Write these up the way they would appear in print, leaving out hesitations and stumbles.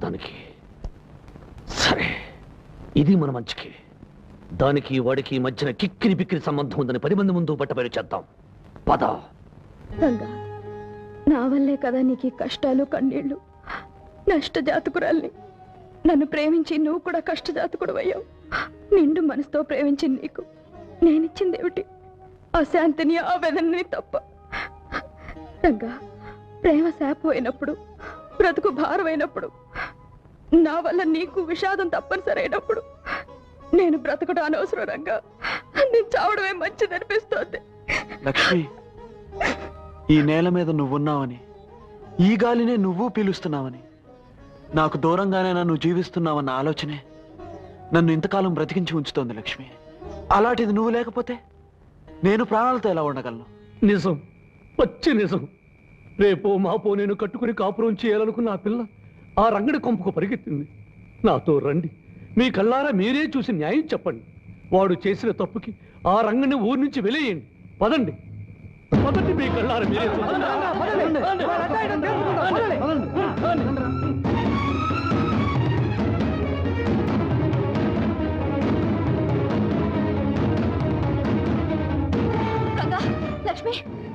దానికి సరే, ఇది మన మంచికి. దానికి వాడికి మధ్యన కిక్కిరి బిక్కిరి సంబంధం ఉందని 10 మంది ముందు బట్టబయలు చేద్దాం. పద. రంగా, నా వల్లే కదా నీకు కష్టాలు కన్నీళ్లు. నష్టజాతకురాల్ని. నన్ను ప్రేమించి నువ్వు కూడా కష్టజాతకుడు అయ్యావు. నిండు మనసుతో ప్రేమించి నీకు నేనిచ్చిందేమిటి? అశాంతిని, ఆవేదనని తప్ప. రంగా, ప్రేమ శాపమైనప్పుడు, బ్రతుకు భారమైనప్పుడు, నా వల్ల నీకు విషాదం తప్పనిసరైనప్పుడు నేను బ్రతకడం అనవసరం. రంగా, నేను చావడమే మంచిదనిపిస్తోంది. లక్ష్మి, ఈ నేల మీద నువ్వున్నావని, ఈ గాలినే నువ్వు పీలుస్తున్నావని, నాకు దూరంగానే నన్ను జీవిస్తున్నావన్న ఆలోచనే నన్ను ఇంతకాలం బ్రతికించి ఉంచుతోంది లక్ష్మి. అలాంటిది నువ్వు లేకపోతే నేను ప్రాణాలతో ఎలా ఉండగలను? నిజం, పచ్చి నిజం. రేపో మాపో నేను కట్టుకుని కాపురం చేయాలనుకున్న ఆ పిల్ల ఆ రంగడి కొంపకు పరిగెత్తింది. నాతో రండి, మీ కళ్ళారా మీరే చూసి న్యాయం చెప్పండి. వాడు చేసిన తప్పుకి ఆ రంగని ఊరి నుంచి వెలేయండి. పదండి, పదండి, మీ కళ్ళారా మీరే లక్ష్మి,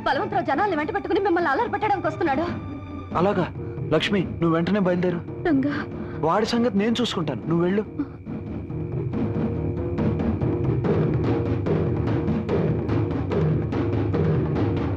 బలవంతరావు జనాల్ని వెంట పెట్టుకుని మిమ్మల్ని అల్లరి పెట్టడానికి వస్తున్నాడు. అలాగా? లక్ష్మి, నువ్వు వెంటనే బయలుదేరు. రంగా, వాడి సంగతి నేను చూసుకుంటాను, నువ్వు వెళ్ళు.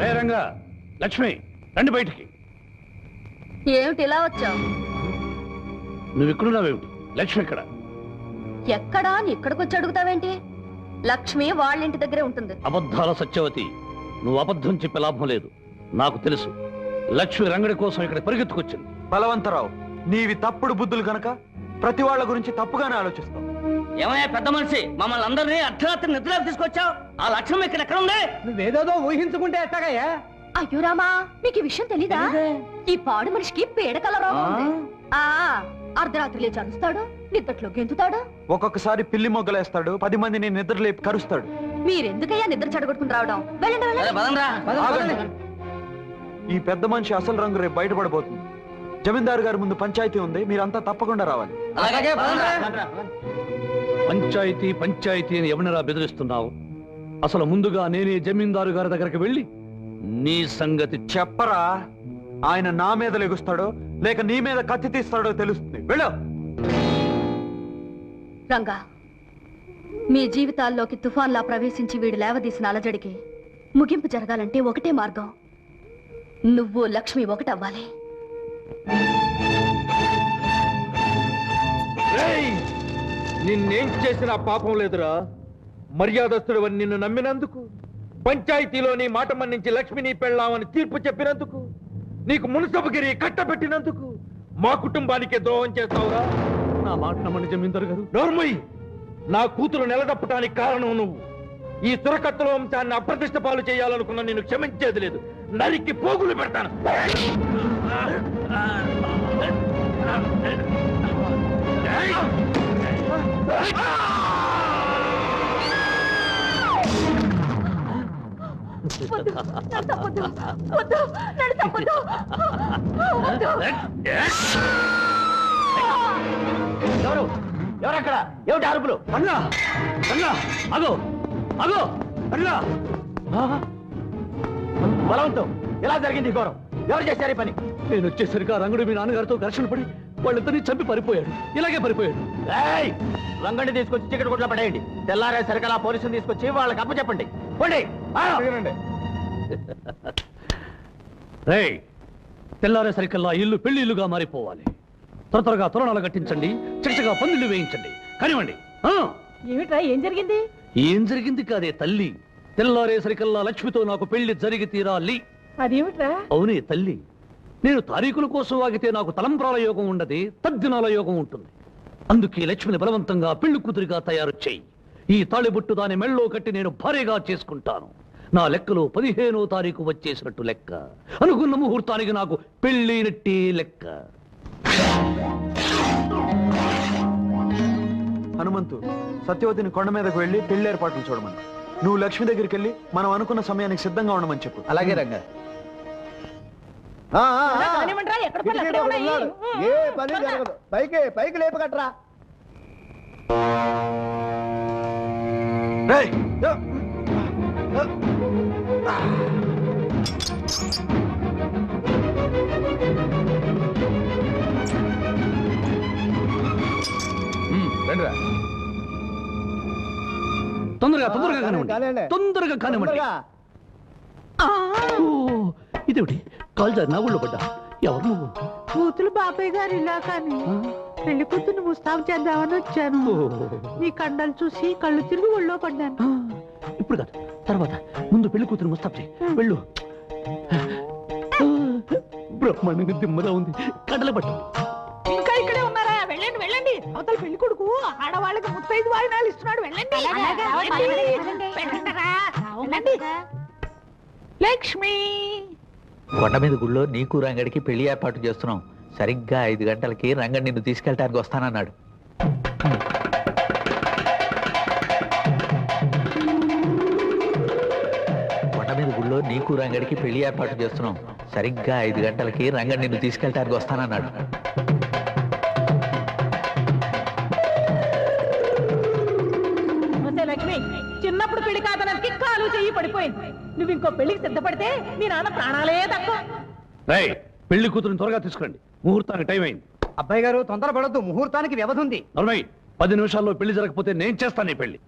రే రంగా, లక్ష్మి, రండి బయటికి. ఏమిటి ఇలా వచ్చావు? నువ్వు ఇక్కడున్నావేమిటి? లక్ష్మి ఎక్కడ? ఎక్కడా అని ఇక్కడికి వచ్చి అడుగుతావేంటి? లక్ష్మి వాళ్ళింటి దగ్గరే ఉంటుంది. అబద్ధాల సత్యవతి, నువ్వు అబద్ధం చెప్పే లాభం లేదు. నాకు తెలుసు, లక్ష్మి రంగడి కోసం ఇక్కడ పరిగెత్తుకొచ్చింది. బలవంతరావు, నీవి తప్పుడు బుద్ధులు గనక ప్రతి వాళ్ళ గురించి తప్పుగానే ఆలోచిస్తావు. ఏమయ్యా పెద్ద మనిషి, మమ్మల్ని అందరినీ అర్ధరాత్రి నిద్రలోకి తీసుకొచ్చావు. ఆ లక్ష్యం ఎక్కడ ఉంది? నువ్వేదో ఊహించుకుంటే ఎట్టగయ్యా? అయ్యో రామా, మీకు ఈ విషయం తెలీదా? ఈ పాడు మనిషికి పీడకల రోగం ఉంది. అర్ధరాత్రి లేచి అరుస్తాడు, నిద్రలో గెంతుతాడు, ఒక్కొక్కసారి పిల్లి మొగ్గలేస్తాడు, 10 మందిని నిద్ర లేపి కరుస్తాడు. మీరెందుకయ్యా నిద్ర చెడగొట్టుకుని రావడం? వెళ్ళండి, వెళ్ళండి. ఆగండి. ఈ పెద్ద మనిషి అసలు రంగు రేపు బయటపడబోతుంది. జమీందారు గారి ముందు పంచాయతీ ఉంది, మీరంతా తప్పకుండా రావాలి. పంచాయతీ పంచాయతీ అని ఎవరినరా బెదిరిస్తున్నావు? అసలు ముందుగా నేనే జమీందారు గారి దగ్గరికి వెళ్ళి నీ సంగతి చెప్పరా. ఆయన నా మీద లెగుస్తాడో లేక నీ మీద కత్తి తీస్తాడో తెలుస్తుంది. వెళ్ళు. రంగా, మీ జీవితాల్లోకి తుఫాన్లా ప్రవేశించి వీడు లేవదీసిన అలజడికి ముగింపు జరగాలంటే ఒకటే మార్గం. నువ్వు లక్ష్మి ఒకటవ్వాలి. నిన్నేం చేసినా పాపం లేదురా. మర్యాదస్తుడు నిన్ను నమ్మినందుకు, పంచాయతీలోని మాట మన్నించి లక్ష్మిని పెళ్ళామని తీర్పు చెప్పినందుకు, నీకు మున్సబగిరి కట్టబెట్టినందుకు మా కుటుంబానికే ద్రోహం చేస్తావురా. నా మాట నమ్మని జమీందారు గారు. నోర్మయ్య, నా కూతురు నిలదప్పటానికి కారణం నువ్వు. ఈ సురకత్తుల వంశాన్ని అప్రతిష్ట పాలు చేయాలనుకున్న నేను క్షమించేది లేదు. నరికి పోగులు పెడతాను. ఎవరక్కడ? ఏమిటి అరుపులు? అన్నా, అన్నా, అగో, అగో, అన్నా. బలవంతం, ఎలా జరిగింది ఘోరం? ఎవరు చేశారు ఈ పని? నేను వచ్చేసరికి ఆ రంగుడు మీ నాన్నగారితో ఘర్షణ పడి వాళ్ళిద్దరిని చంపి పరిపోయాడు. ఇలాగే పరిపోయాడు. రంగండి తీసుకొచ్చి చికెట్ కొట్లో పడేయండి. తెల్లారే సరికలా పోలీసులు తీసుకొచ్చి వాళ్ళకి అప్పచెప్పండి. పోండి. తెల్లారే సరికల్లా ఇల్లు పెళ్లి ఇల్లుగా మారిపోవాలి. త్వరగా తోరణాలు కట్టించండి, చక్కగా పందిళ్ళు వేయించండి. కానివ్వండి. ఏమిట్రా, ఏం జరిగింది? ఏం జరిగింది కాదే తల్లి, తెల్లారే సరికల్లా లక్ష్మితో నాకు పెళ్లి జరిగి తీరాలి. అదేమిట్రా? అవునే తల్లి, నేను తారీఖుల కోసం ఆగితే నాకు తలంబ్రాల యోగం ఉండదు, తద్దినాల యోగం ఉంటుంది. అందుకే లక్ష్మిని బలవంతంగా పెళ్లి కూతురిగా తయారు చేయి. ఈ తాళిబొట్టు దాని మెళ్ళో కట్టి నేను భార్యగా చేసుకుంటాను. నా లెక్కలో 15వ తారీఖు వచ్చేసినట్టు లెక్క. అనుకున్న ముహూర్తానికి నాకు పెళ్ళైనట్టే లెక్క. హనుమంతు, సత్యవతిని కొండ మీదకు వెళ్ళి పెళ్లి ఏర్పాట్లు చూడమని. నువ్వు లక్ష్మి దగ్గరికి వెళ్ళి మనం అనుకున్న సమయానికి సిద్ధంగా ఉండమని చెప్పు. అలాగే రంగా. ఏ పని జరగదు. పైకి పైకి లేపు కట్టరా. తొందరగా తొందరగా కానివ్వండి, తొందరగా కానివ్వండి. ఇదేమిటి కాల్ జారి నా ఊళ్ళో పడ్డా? ఎవరు నువ్వు? కూతురు బాబాయ్ గారు ఇలా కానీ పెళ్లి కూతురు ముస్తాబు చేద్దామని వచ్చాను. నీ కండలు చూసి కళ్ళు తిరిగి ఒళ్ళో పడ్డాను. ఇప్పుడు కాదు, తర్వాత. ముందు పెళ్లి కూతురు ముస్తాబు చేయి. వెళ్ళు. బ్రహ్మాండంగా దిమ్మలా ఉంది. కడల పట్టు. ఇంకా ఇక్కడే ఉన్నారా? వెళ్ళండి వెళ్ళండి. అవతల పెళ్లి కొడుకు ఆడవాళ్ళకి 35 వాయినాలు ఇస్తున్నాడు. వెళ్ళండి. వెళ్ళండి. లక్ష్మి, కొండ మీద గుళ్ళో నీకు రంగడికి పెళ్లి ఏర్పాటు చేస్తున్నాం. సరిగ్గా 5 గంటలకి రంగడి నిన్ను తీసుకెళ్ళటానికి వస్తానన్నాడు. కొండ మీద గుళ్ళో నీకు రంగడికి పెళ్లి ఏర్పాటు చేస్తున్నాం. సరిగ్గా 5 గంటలకి రంగడి నిన్ను తీసుకెళ్ళటానికి వస్తానన్నాడు. లక్ష్మి, చిన్నప్పుడు పెళ్లి కాదనకి కాలు చెయ్యి పడిపోయింది. నువ్వు ఇంకో పెళ్లికి సిద్ధపడితే మీ నాన్న ప్రాణాలే తక్కువ. పెళ్లి కూతురుని త్వరగా తీసుకురండి, ముహూర్తానికి టైం అయింది. అబ్బాయి గారు తొందరపడద్దు, ముహూర్తానికి వ్యవధి ఉంది. 10 నిమిషాల్లో పెళ్లి జరగకపోతే నేను చేస్తాను ఈ పెళ్లి.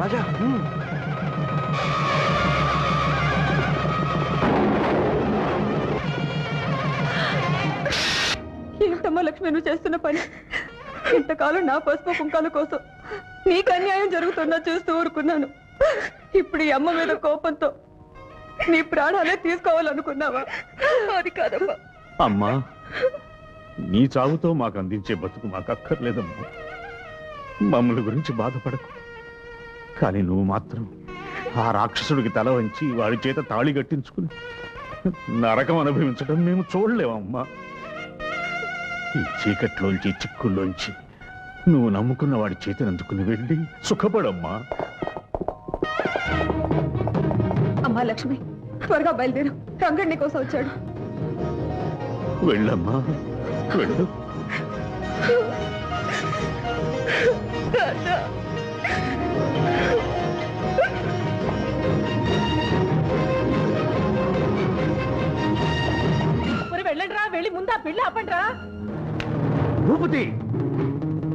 రాజా, ఏంటమ్మా లక్ష్మి నువ్వు చేస్తున్న పని? ఇంతకాలం నా పసుపు కుంకాల కోసం నీకు అన్యాయం జరుగుతున్నా చూస్తూ ఊరుకున్నాను. ఇప్పుడు ఈ అమ్మ మీద కోపంతో నీ ప్రాణాలే తీసుకోవాలనుకున్నావా? అది కాదమ్మా. అమ్మా, నీ చావుతో మాకు అందించే బతుకు మాకు అక్కర్లేదమ్మా. మమ్మల్ని గురించి బాధపడకు. కానీ నువ్వు మాత్రం ఆ రాక్షసుడికి తల వంచి వాడి చేత తాళి కట్టించుకుని నరకం అనుభవించడం మేము చూడలేమమ్మా. ఈ చీకట్లోంచి చిక్కుల్లోంచి నువ్వు నమ్ముకున్న వాడి చేతిని అందుకుని వెళ్ళి సుఖపడమ్మా. అమ్మా లక్ష్మి, త్వరగా బయలుదేరు. రంగడి కోసం వచ్చాడు. వెళ్ళమ్మా, వెళ్ళు. వెళ్ళండి రా, వెళ్ళి ముందా పెళ్లి ఆపండి రా. భూపతి,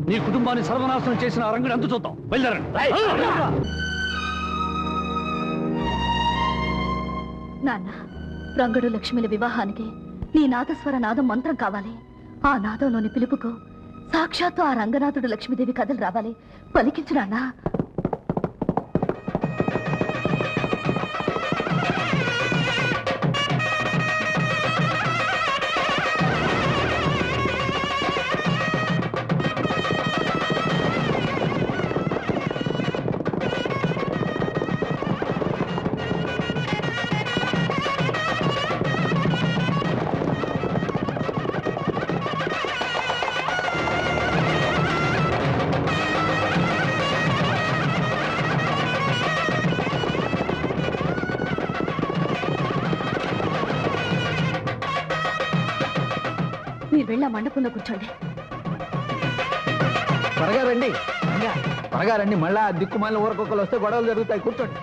నీ కుటుంబాన్ని సర్వనాశనం చేసిన ఆ రంగుని అంతు చూద్దాం. బయలుదేరండి. నాన్న, రంగడు లక్ష్మిల వివాహానికి నీ నాదస్వర నాదం మంత్రం కావాలి. ఆ నాదంలోని పిలుపుకు సాక్షాత్తు ఆ రంగనాథుడు లక్ష్మీదేవి కథలు రావాలి. పలికించు నాన్న. మీరు వెళ్ళి ఆ మండపంలో కూర్చోండి. త్వరగా రండి, త్వరగా రండి. మళ్ళా దిక్కుమాలిన ఊరకొక్కలు వస్తే గొడవలు జరుగుతాయి. కూర్చోండి.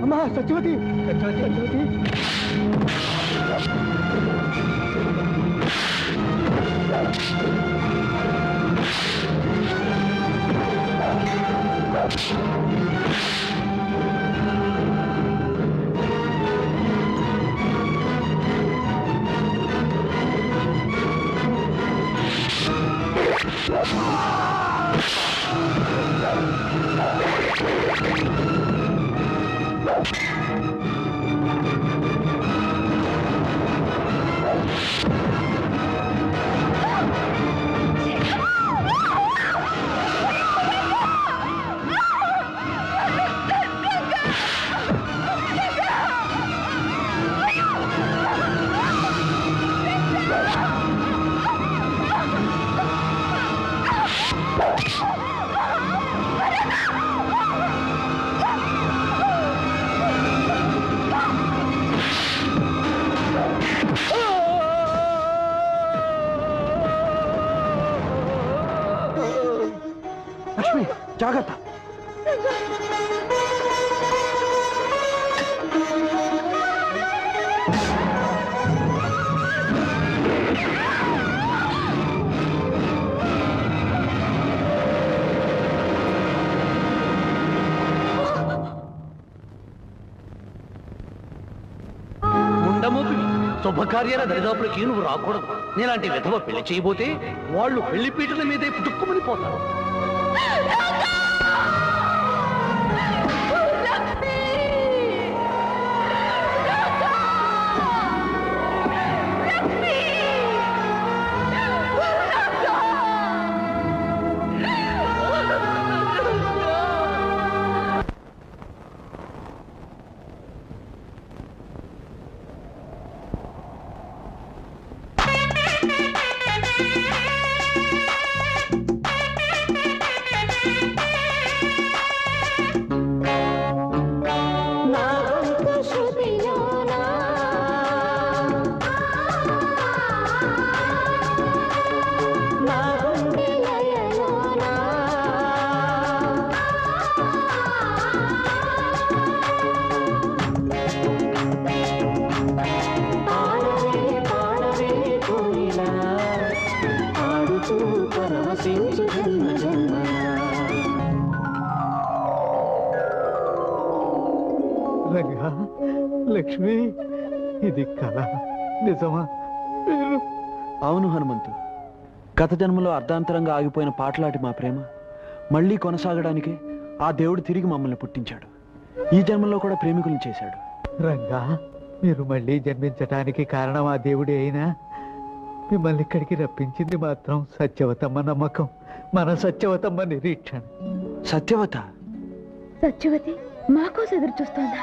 అమ్మా సత్యవతి సత్యవతి లక్ష్మి జాగ్రత్త. ముండమోపి శుభకార్యాల దరిదాపులకి నువ్వు రాకూడదు. నేలాంటి విధవ పెళ్లి చేయబోతే వాళ్ళు పెళ్లి పీటల మీదే పుట్టుక్కుమని పోతారు. రంగా లక్ష్మి ఇది కళ నిజమా? అవును హనుమంతు, గత జన్మలో అర్ధాంతరంగా ఆగిపోయిన పాటలాటి మా ప్రేమ మళ్ళీ కొనసాగడానికి ఆ దేవుడు తిరిగి మమ్మల్ని పుట్టించాడు. ఈ జన్మలో కూడా ప్రేమికులను చేశాడు. రంగా మీరు మళ్ళీ జన్మించటానికి కారణం ఆ దేవుడే అయినా మిమ్మల్ని ఇక్కడికి రప్పించింది మాత్రం సత్యవతమ్మ నమ్మకం, మన సత్యవతమ్మ నిరీక్షణ. సత్యవత సత్యవతి మాకోసం ఎదురు చూస్తోందా?